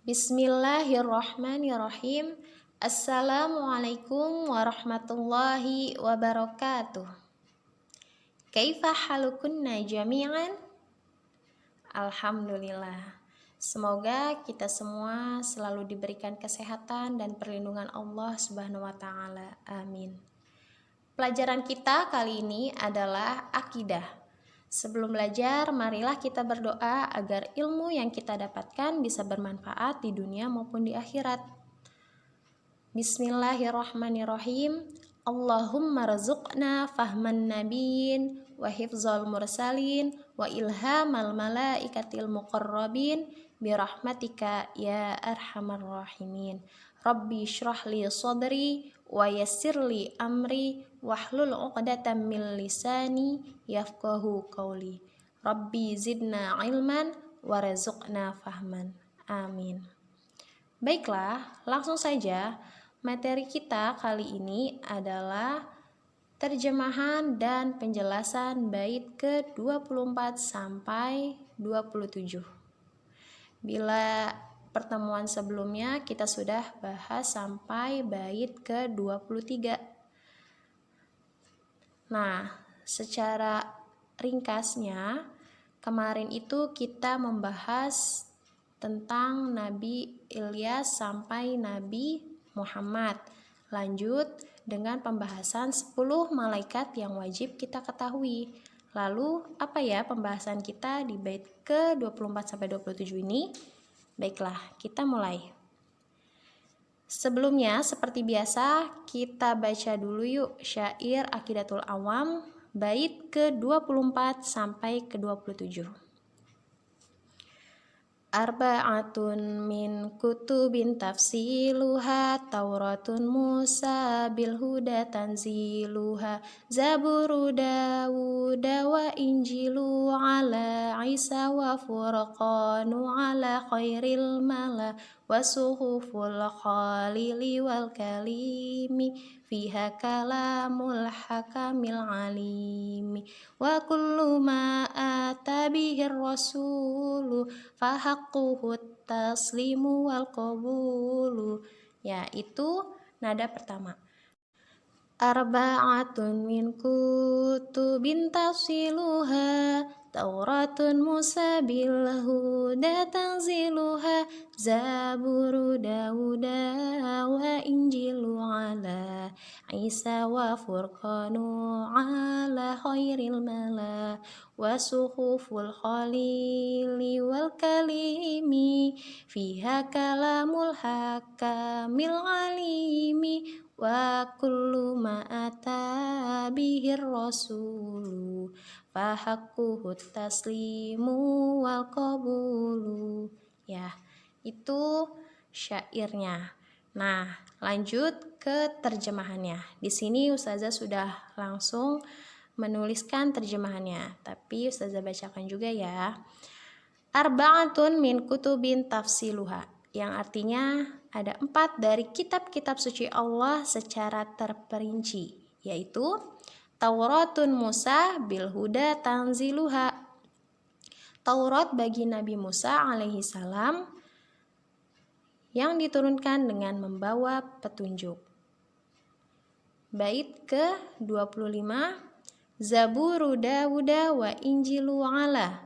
Bismillahirrahmanirrahim. Assalamualaikum warahmatullahi wabarakatuh. Kaifa halukunna jami'an? Alhamdulillah. Semoga kita semua selalu diberikan kesehatan dan perlindungan Allah Subhanahu wa taala. Amin. Pelajaran kita kali ini adalah akidah. Sebelum belajar, marilah kita berdoa agar ilmu yang kita dapatkan bisa bermanfaat di dunia maupun di akhirat. Bismillahirrahmanirrahim. Allahumma razuqna fahman nabiyyin wa hifzal mursalin wa ilhamal malaikatil muqarrabin birahmatika ya arhamar rahimin. Rabbi shrahli sadri wa yassirli amri wahlul 'uqdatam min lisani yafqahu qawli. Rabbi zidna ilman warzuqna fahman. Amin. Baiklah, langsung saja. Materi kita kali ini adalah terjemahan dan penjelasan bait ke-24 sampai 27. Bila pertemuan sebelumnya kita sudah bahas sampai bait ke-23. Nah, secara ringkasnya, kemarin itu kita membahas tentang Nabi Ilyas sampai Nabi Muhammad. Lanjut dengan pembahasan 10 malaikat yang wajib kita ketahui. Lalu, apa ya pembahasan kita di bait ke-24 sampai 27 ini? Baiklah, kita mulai. Sebelumnya, seperti biasa, kita baca dulu yuk syair Aqidatul Awam bait ke-24 sampai ke-27. Arba'atun min kutubin tafsiluha Tauratun Musa bil huda tanziluha Zaburu Dawuda wa Injilu ala Isa wa Furqanu ala khairil mala wa suhuful khalili wal kalimi fiha kalamul hakamil alimi wa kullu ma atabihir rasulu fahaqquhu taslimu wal qabulu. Yaitu nada pertama. Arba'atun min kutubin tafsiluha Tauratun Musa bil huda tanziluha Zaburu Dawuda wa Injilu ala Isa wa Furqanu ala khairil mala wa suhuful khalili wal kalimi fiha kalamul hakamil alimi wa kullu ma ata bihir rasulu fahaqquhu taslimu wal qabulu. Ya, itu syairnya. Nah, lanjut ke terjemahannya. Di sini Ustazah sudah langsung menuliskan terjemahannya, tapi Ustazah bacakan juga ya. Arba'atun min kutubin tafsiluha, yang artinya ada 4 dari kitab-kitab suci Allah secara terperinci, yaitu Tauratun Musa bil huda tanziluha, Taurat bagi Nabi Musa alaihi salam yang diturunkan dengan membawa petunjuk. Bait ke-25, Zaburu Dawuda wa Injilu ala,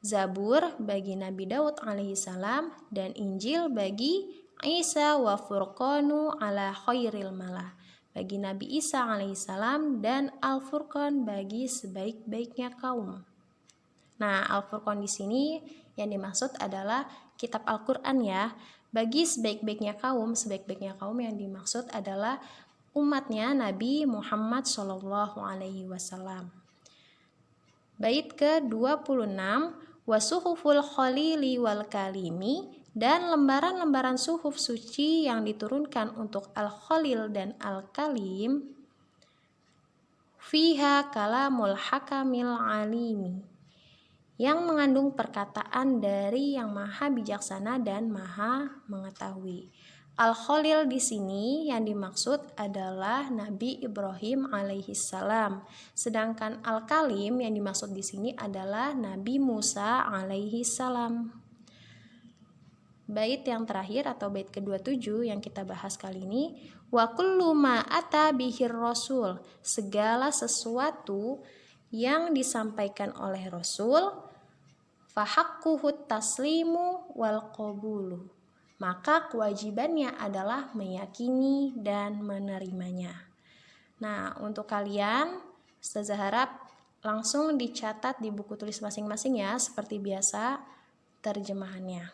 Zabur bagi Nabi Daud alaihi salam dan Injil bagi Isa wa Furqanu ala khairil mala, bagi Nabi Isa alaihi salam dan Al-Furqan bagi sebaik-baiknya kaum. Nah, Al-Furqan di sini yang dimaksud adalah kitab Al-Qur'an ya. Bagi sebaik-baiknya kaum yang dimaksud adalah umatnya Nabi Muhammad sallallahu alaihi wasallam. Bait ke-26, wasuhuful khalili wal kalimi, dan lembaran-lembaran suhuf suci yang diturunkan untuk Al-Khalil dan Al-Kalim, fiha kalamul hakamil alimi, yang mengandung perkataan dari yang maha bijaksana dan maha mengetahui. Al-Khalil di sini yang dimaksud adalah Nabi Ibrahim alaihi salam, sedangkan Al-Kalim yang dimaksud di sini adalah Nabi Musa alaihi salam. bait yang terakhir atau bait ke-27 yang kita bahas kali ini, wa kullu ma ata bihir rasul, segala sesuatu yang disampaikan oleh Rasul, fahaqquhu taslimu wal qabulu, maka kewajibannya adalah meyakini dan menerimanya. Nah, untuk kalian, Ustazah harap langsung dicatat di buku tulis masing-masing ya, seperti biasa terjemahannya.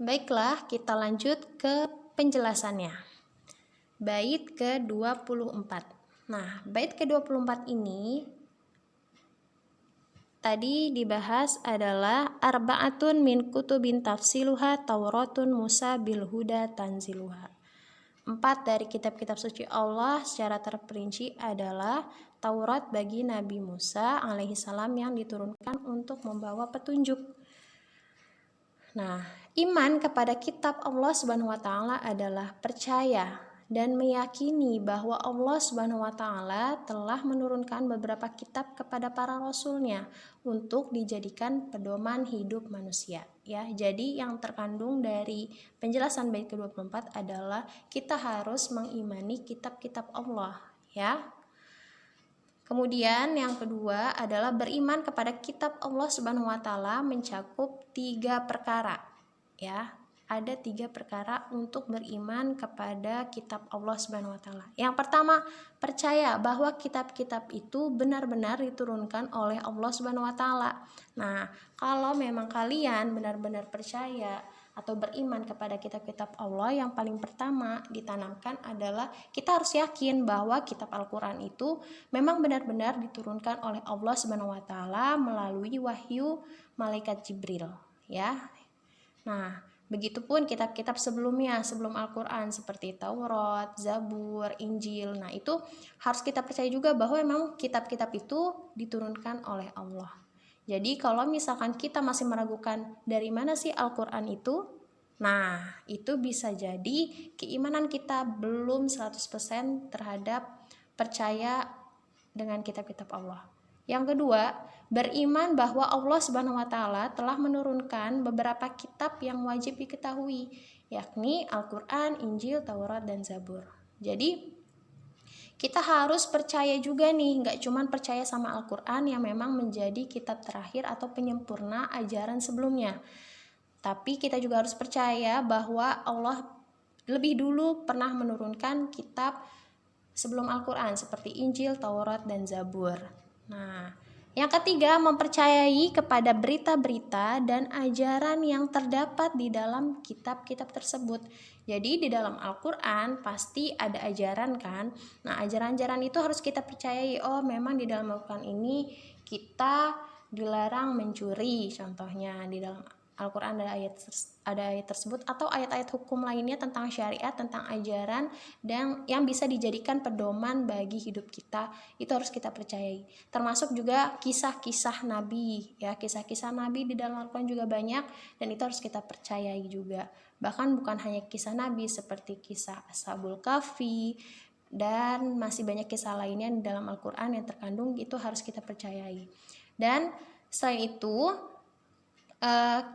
Baiklah, kita lanjut ke penjelasannya. Bait ke-24. Nah, bait ke-24 ini tadi dibahas adalah arba'atun min kutubin tafsiluha Tauratun Musa bil huda tanziluha. 4 dari kitab-kitab suci Allah secara terperinci adalah Taurat bagi Nabi Musa alaihissalam yang diturunkan untuk membawa petunjuk. Nah, iman kepada kitab Allah Subhanahu wa taala adalah percaya dan meyakini bahwa Allah Subhanahu wa taala telah menurunkan beberapa kitab kepada para rasulnya untuk dijadikan pedoman hidup manusia, ya. Jadi yang terkandung dari penjelasan bait ke-24 adalah kita harus mengimani kitab-kitab Allah, ya. Kemudian yang kedua adalah beriman kepada kitab Allah Subhanahu wa taala mencakup 3 perkara, ya. Ada 3 perkara untuk beriman kepada kitab Allah Subhanahu wa taala. Yang pertama, percaya bahwa kitab-kitab itu benar-benar diturunkan oleh Allah Subhanahu wa taala. Nah, kalau memang kalian benar-benar percaya atau beriman kepada kitab-kitab Allah, yang paling pertama ditanamkan adalah kita harus yakin bahwa kitab Al-Qur'an itu memang benar-benar diturunkan oleh Allah Subhanahu wa taala melalui wahyu malaikat Jibril, ya. Nah, begitupun kitab-kitab sebelumnya, sebelum Al-Qur'an seperti Taurat, Zabur, Injil. Nah, itu harus kita percaya juga bahwa memang kitab-kitab itu diturunkan oleh Allah. Jadi kalau misalkan kita masih meragukan dari mana sih Al-Qur'an itu, nah itu bisa jadi keimanan kita belum 100% terhadap percaya dengan kitab-kitab Allah. Yang kedua, beriman bahwa Allah Subhanahu wa taala telah menurunkan beberapa kitab yang wajib diketahui, yakni Al-Qur'an, Injil, Taurat, dan Zabur. Jadi kita harus percaya juga nih, nggak cuma percaya sama Al-Qur'an yang memang menjadi kitab terakhir atau penyempurna ajaran sebelumnya, tapi kita juga harus percaya bahwa Allah lebih dulu pernah menurunkan kitab sebelum Al-Qur'an seperti Injil, Taurat, dan Zabur. Nah, yang ketiga, mempercayai kepada berita-berita dan ajaran yang terdapat di dalam kitab-kitab tersebut. Jadi di dalam Al-Qur'an pasti ada ajaran kan. Nah, ajaran-ajaran itu harus kita percayai. Oh, memang di dalam Al-Qur'an ini kita dilarang mencuri, contohnya di dalam Al-Qur'an ada ayat tersebut, atau ayat-ayat hukum lainnya tentang syariat, tentang ajaran dan yang bisa dijadikan pedoman bagi hidup kita, itu harus kita percayai. Termasuk juga kisah-kisah Nabi, ya, kisah-kisah Nabi di dalam Al-Qur'an juga banyak dan itu harus kita percayai juga. Bahkan bukan hanya kisah Nabi seperti kisah Ashabul Kahfi dan masih banyak kisah lainnya di dalam Al-Qur'an yang terkandung, itu harus kita percayai. Dan selain itu,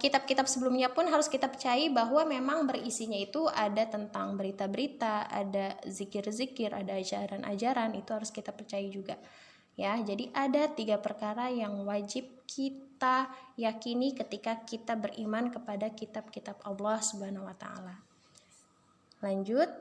kitab-kitab sebelumnya pun harus kita percayai bahwa memang berisinya itu ada tentang berita-berita, ada zikir-zikir, ada ajaran-ajaran, itu harus kita percayai juga. Ya, jadi ada 3 perkara yang wajib kita yakini ketika kita beriman kepada kitab-kitab Allah Subhanahu wa taala. Lanjut.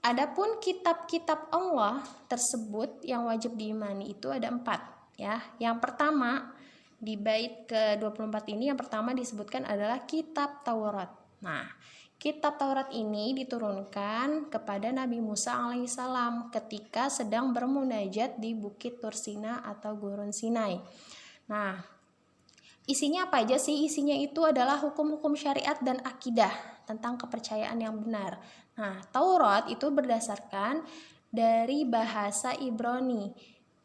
Adapun kitab-kitab Allah tersebut yang wajib diimani itu ada 4, ya. Yang pertama di bait ke-24 ini, yang pertama disebutkan adalah kitab Taurat. Nah, kitab Taurat ini diturunkan kepada Nabi Musa alaihissalam ketika sedang bermunajat di Bukit Tursina atau Gurun Sinai. Nah, isinya apa aja sih? Isinya itu adalah hukum-hukum syariat dan akidah tentang kepercayaan yang benar. Nah, Taurat itu berdasarkan dari bahasa Ibrani,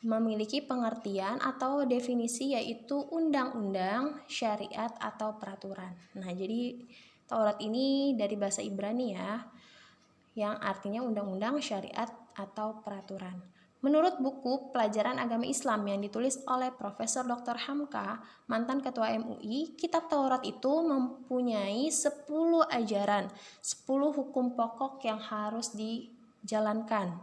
memiliki pengertian atau definisi yaitu undang-undang, syariat, atau peraturan. Nah, jadi Taurat ini dari bahasa Ibrani ya, yang artinya undang-undang, syariat, atau peraturan. Menurut buku Pelajaran Agama Islam yang ditulis oleh Profesor Dr. Hamka, mantan Ketua MUI, kitab Taurat itu mempunyai 10 ajaran, 10 hukum pokok yang harus dijalankan.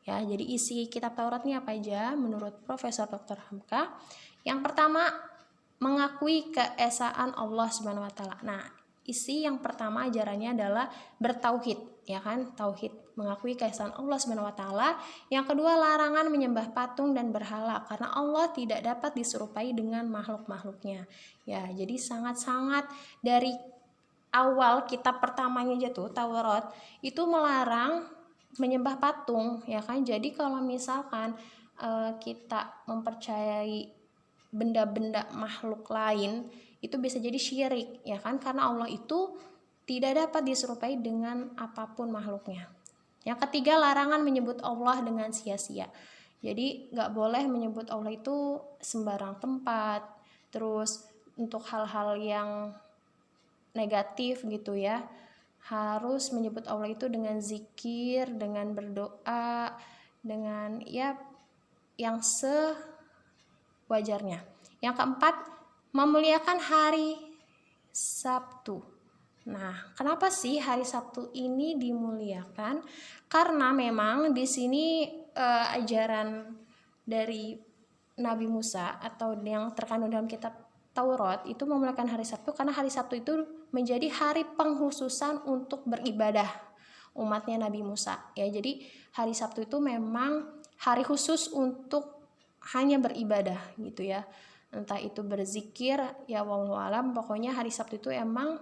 Ya, jadi isi kitab Taurat ini apa aja menurut Profesor Dr. Hamka? Yang pertama, mengakui keesaan Allah Subhanahu wa taala. Nah, isi yang pertama ajarannya adalah bertauhid, ya kan? Tauhid, mengakui keesaan Allah Subhanahu wa taala. Yang kedua, larangan menyembah patung dan berhala karena Allah tidak dapat diserupai dengan makhluk-makhluknya. Ya, jadi sangat-sangat dari awal kitab pertamanya aja tuh Taurat itu melarang menyembah patung, ya kan? Jadi kalau misalkan kita mempercayai benda-benda makhluk lain itu bisa jadi syirik, ya kan, karena Allah itu tidak dapat diserupai dengan apapun makhluknya. Yang ketiga, larangan menyebut Allah dengan sia-sia. Jadi nggak boleh menyebut Allah itu sembarang tempat, terus untuk hal-hal yang negatif gitu ya, harus menyebut Allah itu dengan zikir, dengan berdoa, dengan ya yang wajarnya. Yang keempat, memuliakan hari Sabtu. Nah, kenapa sih hari Sabtu ini dimuliakan? Karena memang di sini ajaran dari Nabi Musa atau yang terkandung dalam kitab Taurat itu memuliakan hari Sabtu karena hari Sabtu itu menjadi hari penghususan untuk beribadah umatnya Nabi Musa. Ya, jadi hari Sabtu itu memang hari khusus untuk hanya beribadah gitu ya, entah itu berzikir, ya wallahu alam, pokoknya hari Sabtu itu emang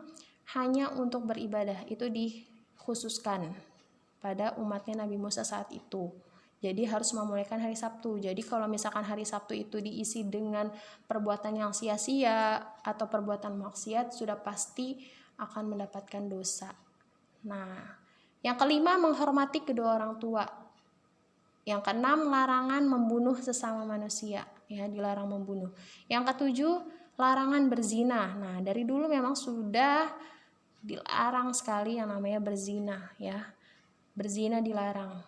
hanya untuk beribadah, itu dikhususkan pada umatnya Nabi Musa saat itu. Jadi harus memuliakan hari Sabtu. Jadi kalau misalkan hari Sabtu itu diisi dengan perbuatan yang sia-sia atau perbuatan maksiat, sudah pasti akan mendapatkan dosa. Nah, yang kelima, menghormati kedua orang tua. Yang keenam, larangan membunuh sesama manusia, ya, dilarang membunuh. Yang ketujuh, larangan berzina. Nah, dari dulu memang sudah dilarang sekali yang namanya berzina, ya. Berzina dilarang.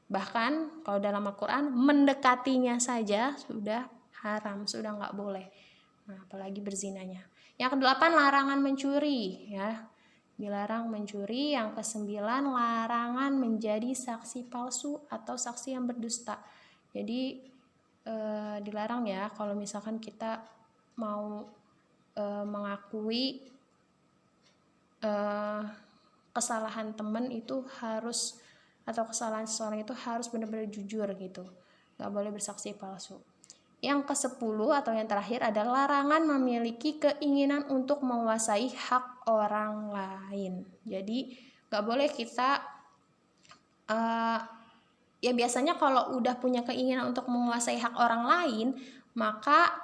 Bahkan kalau dalam Al-Quran mendekatinya saja sudah haram, sudah nggak boleh. Nah, apalagi berzinanya. Yang kedelapan, larangan mencuri, ya. Dilarang mencuri. Yang kesembilan, larangan menjadi saksi palsu atau saksi yang berdusta. Jadi dilarang ya kalau misalkan kita mau mengakui kesalahan teman itu harus, atau kesalahan seseorang itu harus benar-benar jujur gitu, nggak boleh bersaksi palsu. Yang ke-10 atau yang terakhir adalah larangan memiliki keinginan untuk menguasai hak orang lain. Jadi nggak boleh kita ya biasanya kalau udah punya keinginan untuk menguasai hak orang lain, maka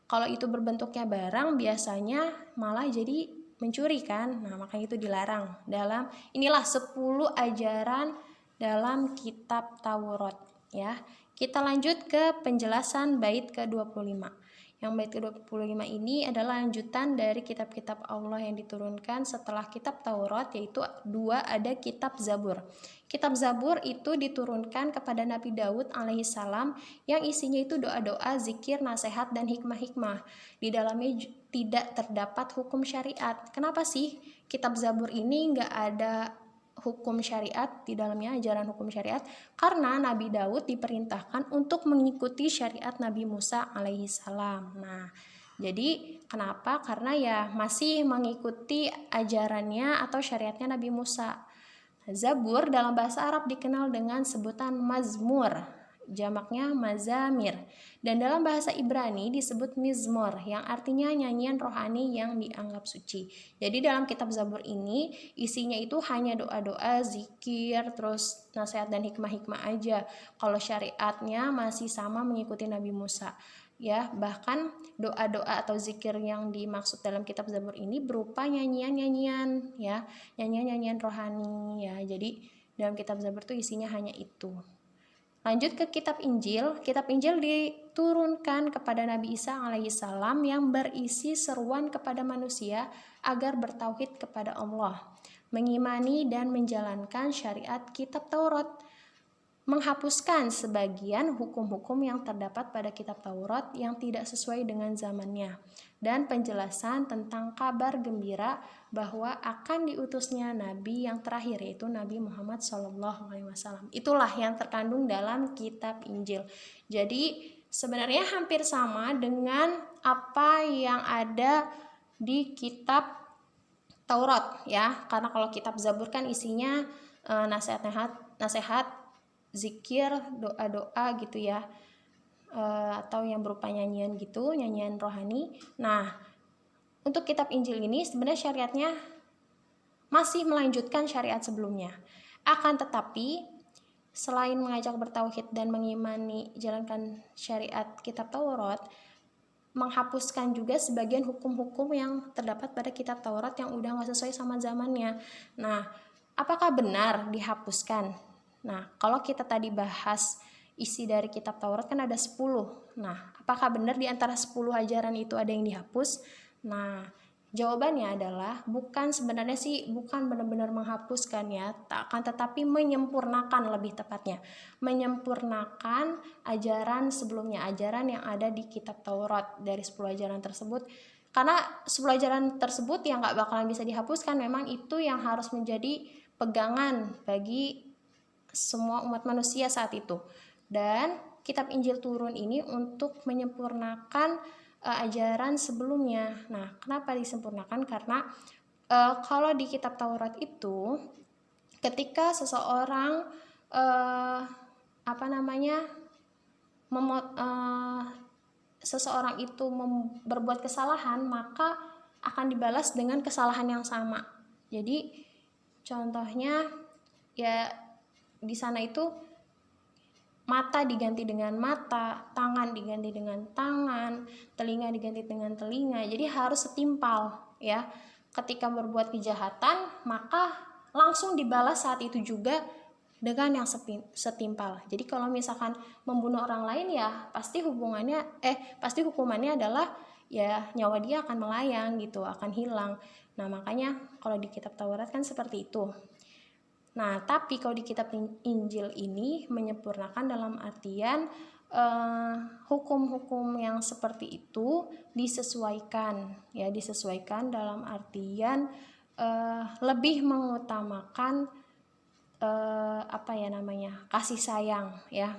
kalau itu berbentuknya barang biasanya malah jadi mencuri kan. Nah, makanya itu dilarang. Dalam inilah 10 ajaran dalam kitab Taurat, ya. Kita lanjut ke penjelasan bait ke-25. Yang bait ke-25 ini adalah lanjutan dari kitab-kitab Allah yang diturunkan setelah kitab Taurat, yaitu dua, ada kitab Zabur. Kitab Zabur itu diturunkan kepada Nabi Daud alaihissalam yang isinya itu doa-doa, zikir, nasihat, dan hikmah-hikmah. Di dalamnya tidak terdapat hukum syariat. Kenapa sih kitab Zabur ini nggak ada hukum syariat di dalamnya, ajaran hukum syariat? Karena Nabi Daud diperintahkan untuk mengikuti syariat Nabi Musa alaihissalam. Nah, jadi kenapa? Karena ya masih mengikuti ajarannya atau syariatnya Nabi Musa. Zabur dalam bahasa Arab dikenal dengan sebutan mazmur, jamaknya mazamir, dan dalam bahasa Ibrani disebut mizmor yang artinya nyanyian rohani yang dianggap suci. Jadi dalam kitab Zabur ini isinya itu hanya doa-doa, zikir, terus nasihat dan hikmah-hikmah aja. Kalau syariatnya masih sama mengikuti Nabi Musa. Ya, bahkan doa-doa atau zikir yang dimaksud dalam kitab Zabur ini berupa nyanyian-nyanyian, ya, nyanyian-nyanyian rohani, ya. Jadi dalam kitab Zabur itu isinya hanya itu. Lanjut ke kitab Injil. Kitab Injil diturunkan kepada Nabi Isa alaihissalam yang berisi seruan kepada manusia agar bertauhid kepada Allah, mengimani dan menjalankan syariat kitab Taurat, menghapuskan sebagian hukum-hukum yang terdapat pada kitab Taurat yang tidak sesuai dengan zamannya, dan penjelasan tentang kabar gembira bahwa akan diutusnya Nabi yang terakhir, yaitu Nabi Muhammad SAW. Itulah yang terkandung dalam kitab Injil. Jadi sebenarnya hampir sama dengan apa yang ada di kitab Taurat ya, karena kalau kitab Zabur kan isinya nasihat, zikir, doa-doa gitu ya, atau yang berupa nyanyian gitu, nyanyian rohani. Nah, untuk kitab Injil ini sebenarnya syariatnya masih melanjutkan syariat sebelumnya. Akan tetapi, selain mengajak bertauhid dan mengimani jalankan syariat kitab Taurat, menghapuskan juga sebagian hukum-hukum yang terdapat pada kitab Taurat yang udah gak sesuai sama zamannya. Nah, apakah benar dihapuskan? Nah, kalau kita tadi bahas isi dari kitab Taurat kan ada 10. Nah, apakah benar di antara 10 ajaran itu ada yang dihapus? Nah, jawabannya adalah bukan benar-benar menghapuskan ya, akan tetapi menyempurnakan, lebih tepatnya menyempurnakan ajaran sebelumnya, ajaran yang ada di kitab Taurat dari 10 ajaran tersebut. Karena 10 ajaran tersebut yang gak bakalan bisa dihapuskan, memang itu yang harus menjadi pegangan bagi semua umat manusia saat itu. Dan kitab Injil turun ini untuk menyempurnakan ajaran sebelumnya. Nah, kenapa disempurnakan? Karena kalau di kitab Taurat itu ketika seseorang seseorang itu berbuat kesalahan, maka akan dibalas dengan kesalahan yang sama. Jadi contohnya ya di sana itu mata diganti dengan mata, tangan diganti dengan tangan, telinga diganti dengan telinga. Jadi harus setimpal ya. Ketika berbuat kejahatan, maka langsung dibalas saat itu juga dengan yang setimpal. Jadi kalau misalkan membunuh orang lain ya pasti hukumannya adalah ya nyawa dia akan melayang gitu, akan hilang. Nah, makanya kalau di kitab Taurat kan seperti itu. Nah, tapi kalau di kitab Injil ini menyempurnakan dalam artian hukum-hukum yang seperti itu disesuaikan dalam artian lebih mengutamakan kasih sayang ya,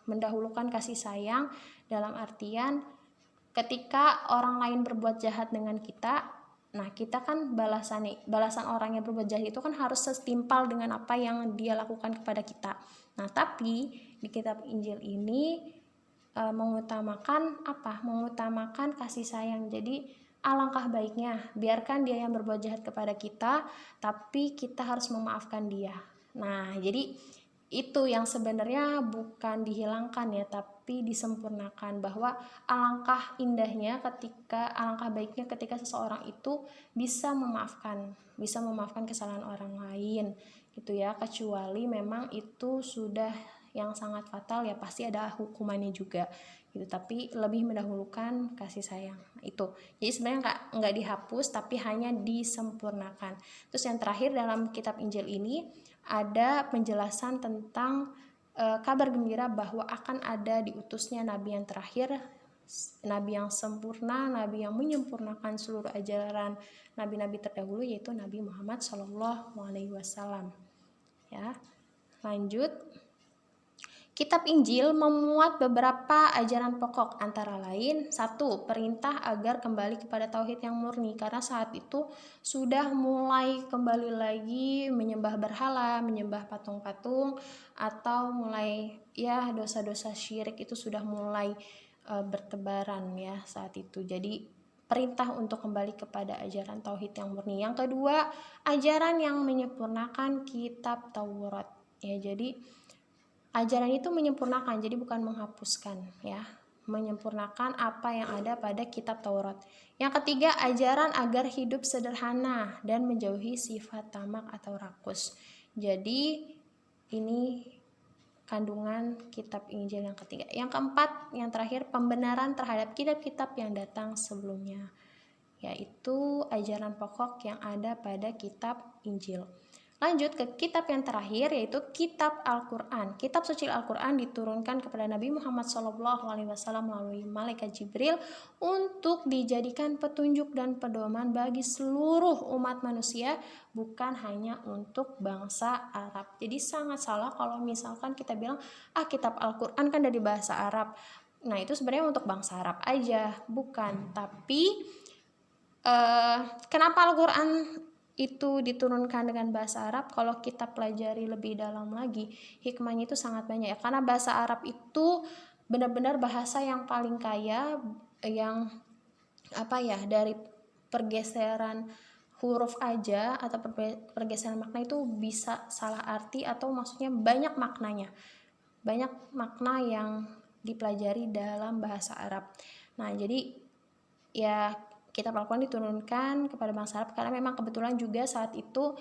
mendahulukan kasih sayang dalam artian ketika orang lain berbuat jahat dengan kita, nah kita kan balasan orang yang berbuat jahat itu kan harus setimpal dengan apa yang dia lakukan kepada kita. Nah, tapi di kitab Injil ini mengutamakan kasih sayang. Jadi alangkah baiknya biarkan dia yang berbuat jahat kepada kita, tapi kita harus memaafkan dia. Nah, jadi itu yang sebenarnya bukan dihilangkan ya, tapi disempurnakan, bahwa alangkah baiknya ketika seseorang itu bisa memaafkan kesalahan orang lain gitu ya, kecuali memang itu sudah yang sangat fatal ya pasti ada hukumannya juga gitu, tapi lebih mendahulukan kasih sayang. Itu jadi sebenarnya nggak dihapus tapi hanya disempurnakan. Terus yang terakhir dalam kitab Injil ini ada penjelasan tentang kabar gembira bahwa akan ada diutusnya Nabi yang terakhir, Nabi yang sempurna, Nabi yang menyempurnakan seluruh ajaran Nabi-Nabi terdahulu, yaitu Nabi Muhammad SAW. Ya, lanjut. Kitab Injil memuat beberapa ajaran pokok, antara lain 1. Perintah agar kembali kepada tauhid yang murni, karena saat itu sudah mulai kembali lagi menyembah berhala, menyembah patung-patung, atau mulai ya dosa-dosa syirik itu sudah mulai bertebaran ya saat itu. Jadi perintah untuk kembali kepada ajaran tauhid yang murni. Yang kedua, ajaran yang menyempurnakan kitab Taurat ya. Jadi ajaran itu menyempurnakan, jadi bukan menghapuskan ya, menyempurnakan apa yang ada pada kitab Taurat. Yang ketiga, ajaran agar hidup sederhana dan menjauhi sifat tamak atau rakus. Jadi ini kandungan kitab Injil yang ketiga. Yang keempat, yang terakhir, pembenaran terhadap kitab-kitab yang datang sebelumnya, yaitu ajaran pokok yang ada pada kitab Injil. Lanjut ke kitab yang terakhir, yaitu kitab Al-Quran. Kitab suci Al-Quran diturunkan kepada Nabi Muhammad SAW melalui malaikat Jibril untuk dijadikan petunjuk dan pedoman bagi seluruh umat manusia, bukan hanya untuk bangsa Arab. Jadi sangat salah kalau misalkan kita bilang, kitab Al-Quran kan dari bahasa Arab. Nah, itu sebenarnya untuk bangsa Arab aja, bukan. Tapi kenapa Al-Quran itu diturunkan dengan bahasa Arab? Kalau kita pelajari lebih dalam lagi, hikmahnya itu sangat banyak ya, karena bahasa Arab itu benar-benar bahasa yang paling kaya, yang dari pergeseran huruf aja atau pergeseran makna itu bisa salah arti, atau maksudnya banyak maknanya, banyak makna yang dipelajari dalam bahasa Arab. Nah, jadi ya kitab Al-Quran diturunkan kepada bangsa Arab karena memang kebetulan juga saat itu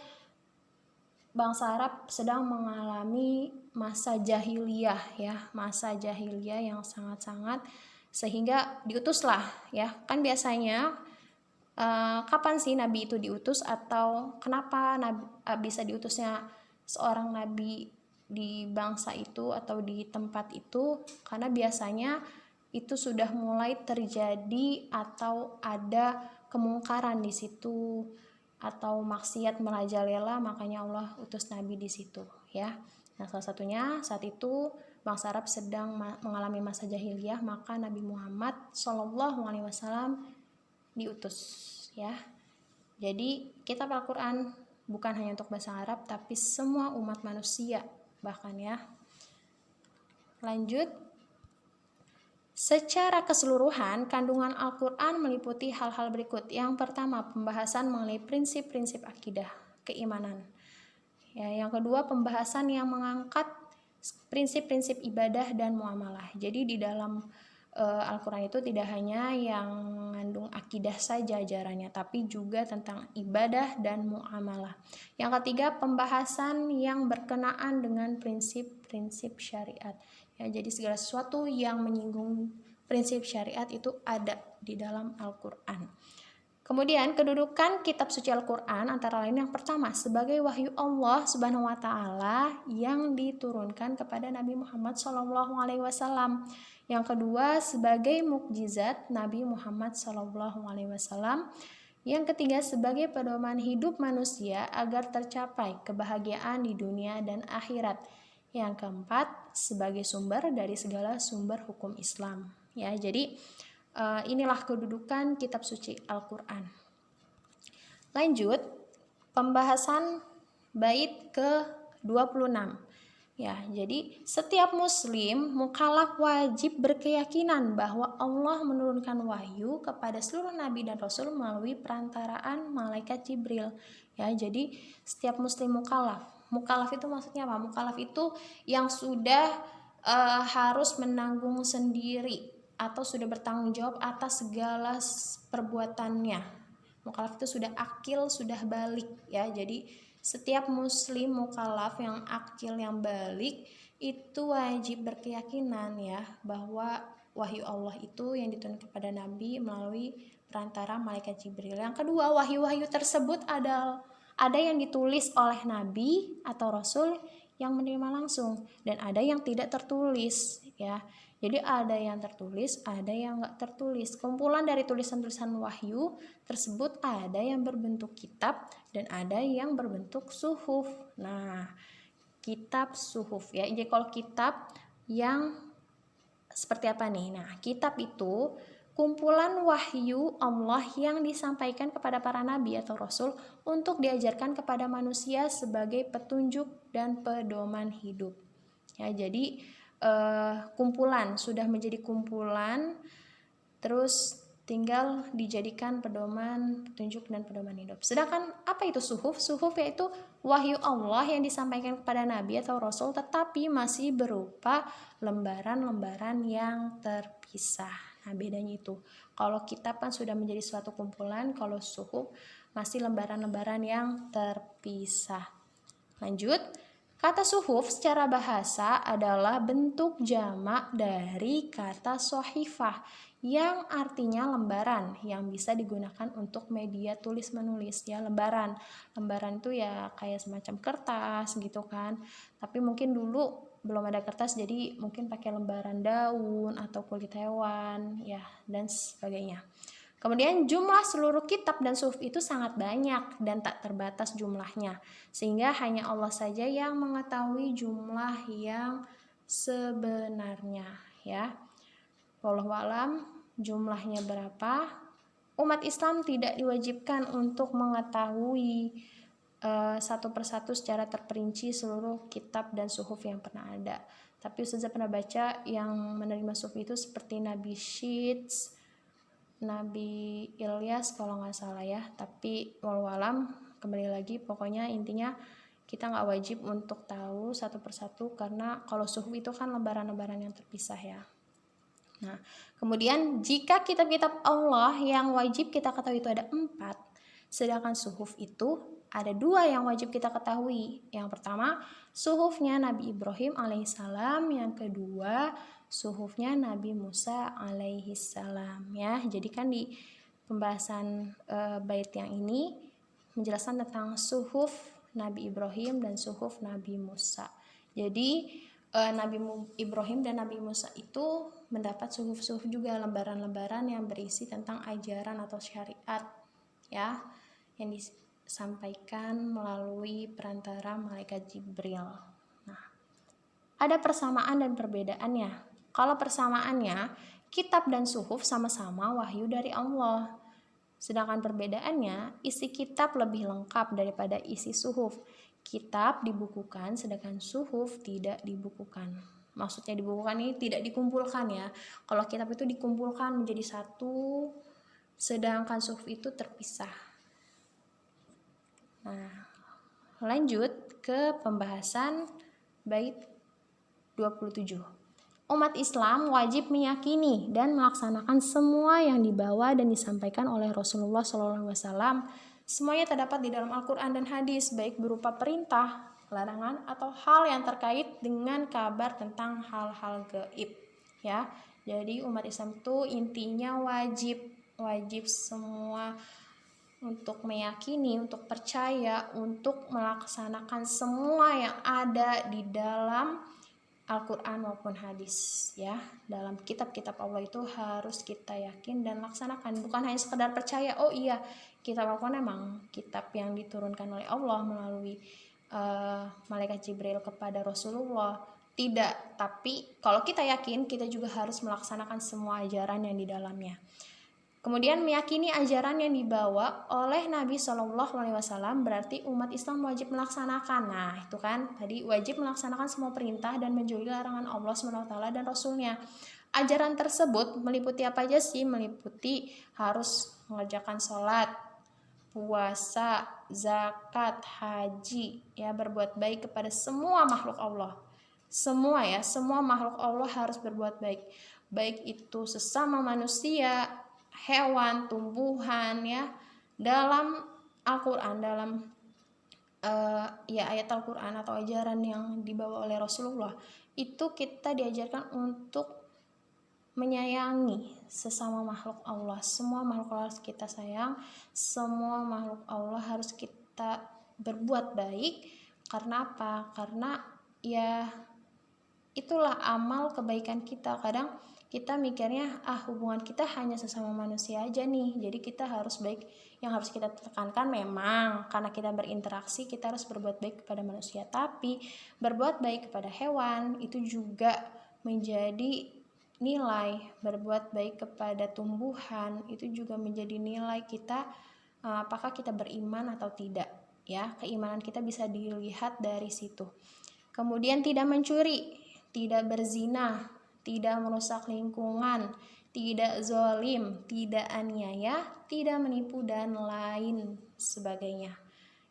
bangsa Arab sedang mengalami masa jahiliyah ya, masa jahiliyah yang sangat-sangat, sehingga diutuslah ya. Kan biasanya kapan sih nabi itu diutus, atau kenapa bisa diutusnya seorang nabi di bangsa itu atau di tempat itu? Karena biasanya itu sudah mulai terjadi atau ada kemungkaran di situ, atau maksiat merajalela, makanya Allah utus nabi di situ ya. Nah, salah satunya saat itu bangsa Arab sedang mengalami masa jahiliyah, maka Nabi Muhammad SAW diutus ya. Jadi kitab Al-Quran bukan hanya untuk bahasa Arab, tapi semua umat manusia bahkan ya. Lanjut, secara keseluruhan kandungan Al-Quran meliputi hal-hal berikut. Yang pertama, pembahasan mengenai prinsip-prinsip akidah, keimanan ya. Yang kedua, pembahasan yang mengangkat prinsip-prinsip ibadah dan muamalah. Jadi di dalam Al-Quran itu tidak hanya yang mengandung akidah saja ajarannya, tapi juga tentang ibadah dan muamalah. Yang ketiga, pembahasan yang berkenaan dengan prinsip-prinsip syariat ya. Jadi segala sesuatu yang menyinggung prinsip syariat itu ada di dalam Al-Quran. Kemudian kedudukan kitab suci Al-Quran antara lain, yang pertama sebagai wahyu Allah Subhanahu wa taala yang diturunkan kepada Nabi Muhammad SAW. Yang kedua sebagai mukjizat Nabi Muhammad SAW. Yang ketiga sebagai pedoman hidup manusia agar tercapai kebahagiaan di dunia dan akhirat. Yang keempat sebagai sumber dari segala sumber hukum Islam ya. Jadi inilah kedudukan kitab suci Al-Quran. Lanjut, pembahasan bait ke-26 ya. Jadi setiap muslim mukallaf wajib berkeyakinan bahwa Allah menurunkan wahyu kepada seluruh nabi dan rasul melalui perantaraan malaikat Jibril ya. Jadi setiap muslim mukallaf. Mukallaf itu maksudnya apa? Mukallaf itu yang sudah harus menanggung sendiri atau sudah bertanggung jawab atas segala perbuatannya. Mukallaf itu sudah akil, sudah balik ya. Jadi setiap muslim mukallaf yang akil, yang balik, itu wajib berkeyakinan ya bahwa wahyu Allah itu yang diturunkan kepada Nabi melalui perantara malaikat Jibril. Yang kedua, wahyu-wahyu tersebut ada yang ditulis oleh Nabi atau Rasul yang menerima langsung, dan ada yang tidak tertulis ya. Jadi ada yang tertulis, ada yang nggak tertulis. Kumpulan dari tulisan-tulisan wahyu tersebut ada yang berbentuk kitab dan ada yang berbentuk suhuf. Nah, kitab suhuf ya. Jadi kalau kitab yang seperti apa nih? Nah, kitab itu kumpulan wahyu Allah yang disampaikan kepada para nabi atau rasul untuk diajarkan kepada manusia sebagai petunjuk dan pedoman hidup. Ya, jadi kumpulan sudah menjadi kumpulan, terus tinggal dijadikan pedoman, petunjuk dan pedoman hidup. Sedangkan apa itu suhuf? Suhuf yaitu wahyu Allah yang disampaikan kepada nabi atau rasul tetapi masih berupa lembaran-lembaran yang terpisah. Nah, bedanya itu. Kalau kitab kan sudah menjadi suatu kumpulan, kalau suhuf masih lembaran-lembaran yang terpisah. Lanjut. Kata suhuf secara bahasa adalah bentuk jamak dari kata sohifah yang artinya lembaran yang bisa digunakan untuk media tulis menulis ya. Lembaran itu ya kayak semacam kertas gitu kan, tapi mungkin dulu belum ada kertas, jadi mungkin pakai lembaran daun atau kulit hewan ya, dan sebagainya. Kemudian jumlah seluruh kitab dan suhuf itu sangat banyak dan tak terbatas jumlahnya, sehingga hanya Allah saja yang mengetahui jumlah yang sebenarnya ya. Wallahu alam jumlahnya berapa. Umat Islam tidak diwajibkan untuk mengetahui satu persatu secara terperinci seluruh kitab dan suhuf yang pernah ada. Tapi Ustazah pernah baca yang menerima suhuf itu seperti Nabi Syeds, Nabi Ilyas kalau nggak salah ya. Tapi wallahualam, kembali lagi pokoknya intinya kita nggak wajib untuk tahu satu persatu, karena kalau suhuf itu kan lembaran-lembaran yang terpisah ya. Nah, kemudian jika kitab-kitab Allah yang wajib kita ketahui itu ada 4, sedangkan suhuf itu ada 2 yang wajib kita ketahui. Yang pertama, suhufnya Nabi Ibrahim alaihissalam. Yang kedua, suhufnya Nabi Musa alaihissalam ya. Jadi kan di pembahasan bait yang ini menjelaskan tentang suhuf Nabi Ibrahim dan suhuf Nabi Musa. Jadi Nabi Ibrahim dan Nabi Musa itu mendapat suhuf-suhuf juga, lembaran-lembaran yang berisi tentang ajaran atau syariat ya, yang disampaikan melalui perantara malaikat Jibril. Nah, ada persamaan dan perbedaannya. Kalau persamaannya, kitab dan suhuf sama-sama wahyu dari Allah. Sedangkan perbedaannya, isi kitab lebih lengkap daripada isi suhuf. Kitab dibukukan, sedangkan suhuf tidak dibukukan. Maksudnya dibukukan ini tidak dikumpulkan ya. Kalau kitab itu dikumpulkan menjadi satu, sedangkan suhuf itu terpisah. Nah, lanjut ke pembahasan bait 27. Umat Islam wajib meyakini dan melaksanakan semua yang dibawa dan disampaikan oleh Rasulullah SAW. Semuanya terdapat di dalam Al-Quran dan hadis, baik berupa perintah, larangan, atau hal yang terkait dengan kabar tentang hal-hal gaib. Ya, jadi umat Islam itu intinya wajib semua untuk meyakini, untuk percaya, untuk melaksanakan semua yang ada di dalam Al-Quran maupun hadis ya. Dalam kitab-kitab Allah itu harus kita yakin dan laksanakan, bukan hanya sekedar percaya, oh iya kitab Al-Quran memang kitab yang diturunkan oleh Allah melalui malaikat Jibril kepada Rasulullah. Tidak, tapi kalau kita yakin, kita juga harus melaksanakan semua ajaran yang di dalamnya. Kemudian meyakini ajaran yang dibawa oleh Nabi Shallallahu Alaihi Wasallam berarti umat Islam wajib melaksanakan. Nah itu kan tadi wajib melaksanakan semua perintah dan menjauhi larangan Allah SWT dan Rasulnya. Ajaran tersebut meliputi apa aja sih? Meliputi harus mengerjakan sholat, puasa, zakat, haji, ya, berbuat baik kepada semua makhluk Allah. Semua ya, semua makhluk Allah harus berbuat baik. Baik itu sesama manusia, hewan, tumbuhan ya. Dalam Al-Quran, dalam ayat Al-Quran atau ajaran yang dibawa oleh Rasulullah, itu kita diajarkan untuk menyayangi sesama makhluk Allah. Semua makhluk Allah harus kita sayang, semua makhluk Allah harus kita berbuat baik. Karena apa? Karena ya itulah amal kebaikan kita. Kadang kita mikirnya hubungan kita hanya sesama manusia aja nih, jadi kita harus baik. Yang harus kita tekankan memang karena kita berinteraksi, kita harus berbuat baik kepada manusia, tapi berbuat baik kepada hewan itu juga menjadi nilai. Berbuat baik kepada tumbuhan itu juga menjadi nilai kita, apakah kita beriman atau tidak ya. Keimanan kita bisa dilihat dari situ. Kemudian tidak mencuri, tidak berzina, tidak merusak lingkungan, tidak zalim, tidak aniaya, tidak menipu, dan lain sebagainya.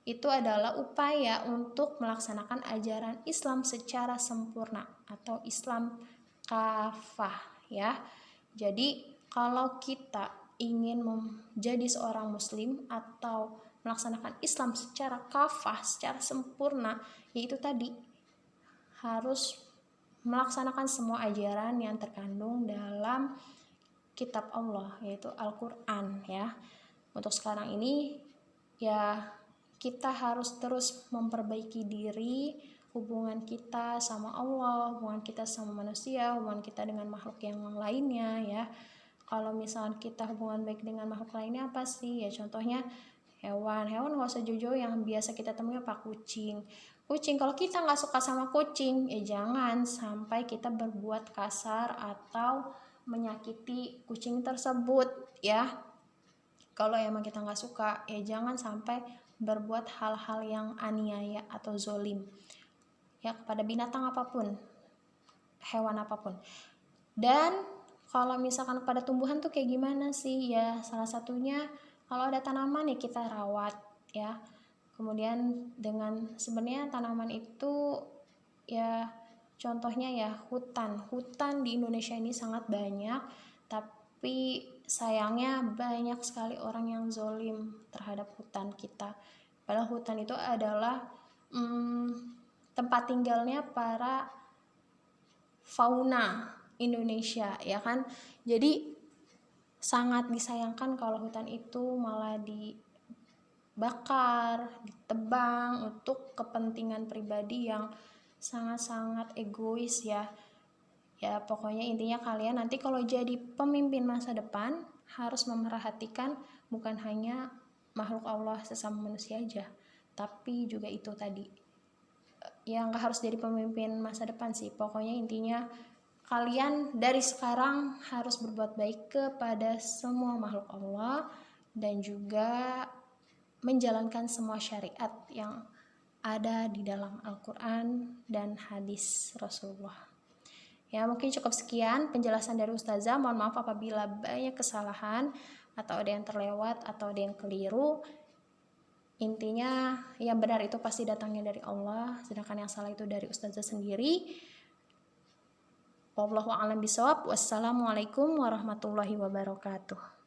Itu adalah upaya untuk melaksanakan ajaran Islam secara sempurna atau Islam kafah ya. Jadi kalau kita ingin menjadi seorang muslim atau melaksanakan Islam secara kafah, secara sempurna, yaitu tadi harus melaksanakan semua ajaran yang terkandung dalam kitab Allah, yaitu Al-Quran ya. Untuk sekarang ini ya kita harus terus memperbaiki diri, hubungan kita sama Allah, hubungan kita sama manusia, hubungan kita dengan makhluk yang lainnya ya. Kalau misalnya kita hubungan baik dengan makhluk lainnya apa sih? Ya contohnya hewan nggak usah jauh-jauh, yang biasa kita temui apa? Kucing. Kalau kita nggak suka sama kucing, ya jangan sampai kita berbuat kasar atau menyakiti kucing tersebut ya. Kalau emang kita nggak suka, ya jangan sampai berbuat hal-hal yang aniaya atau zolim ya kepada binatang apapun, hewan apapun. Dan kalau misalkan pada tumbuhan tuh kayak gimana sih? Ya salah satunya kalau ada tanaman ya kita rawat ya. Kemudian dengan sebenarnya tanaman itu ya contohnya ya hutan di Indonesia ini sangat banyak, tapi sayangnya banyak sekali orang yang zolim terhadap hutan kita. Padahal hutan itu adalah tempat tinggalnya para fauna Indonesia ya kan. Jadi sangat disayangkan kalau hutan itu malah dibakar, ditebang untuk kepentingan pribadi yang sangat-sangat egois ya. Ya pokoknya intinya kalian nanti kalau jadi pemimpin masa depan harus memerhatikan bukan hanya makhluk Allah sesama manusia aja, tapi juga itu tadi. Ya nggak harus jadi pemimpin masa depan sih, pokoknya intinya kalian dari sekarang harus berbuat baik kepada semua makhluk Allah dan juga menjalankan semua syariat yang ada di dalam Al-Quran dan hadis Rasulullah. Ya mungkin cukup sekian penjelasan dari Ustazah. Mohon maaf apabila banyak kesalahan atau ada yang terlewat atau ada yang keliru. Intinya yang benar itu pasti datangnya dari Allah, sedangkan yang salah itu dari Ustazah sendiri. Wallahu a'lam bishawab. Wassalamualaikum warahmatullahi wabarakatuh.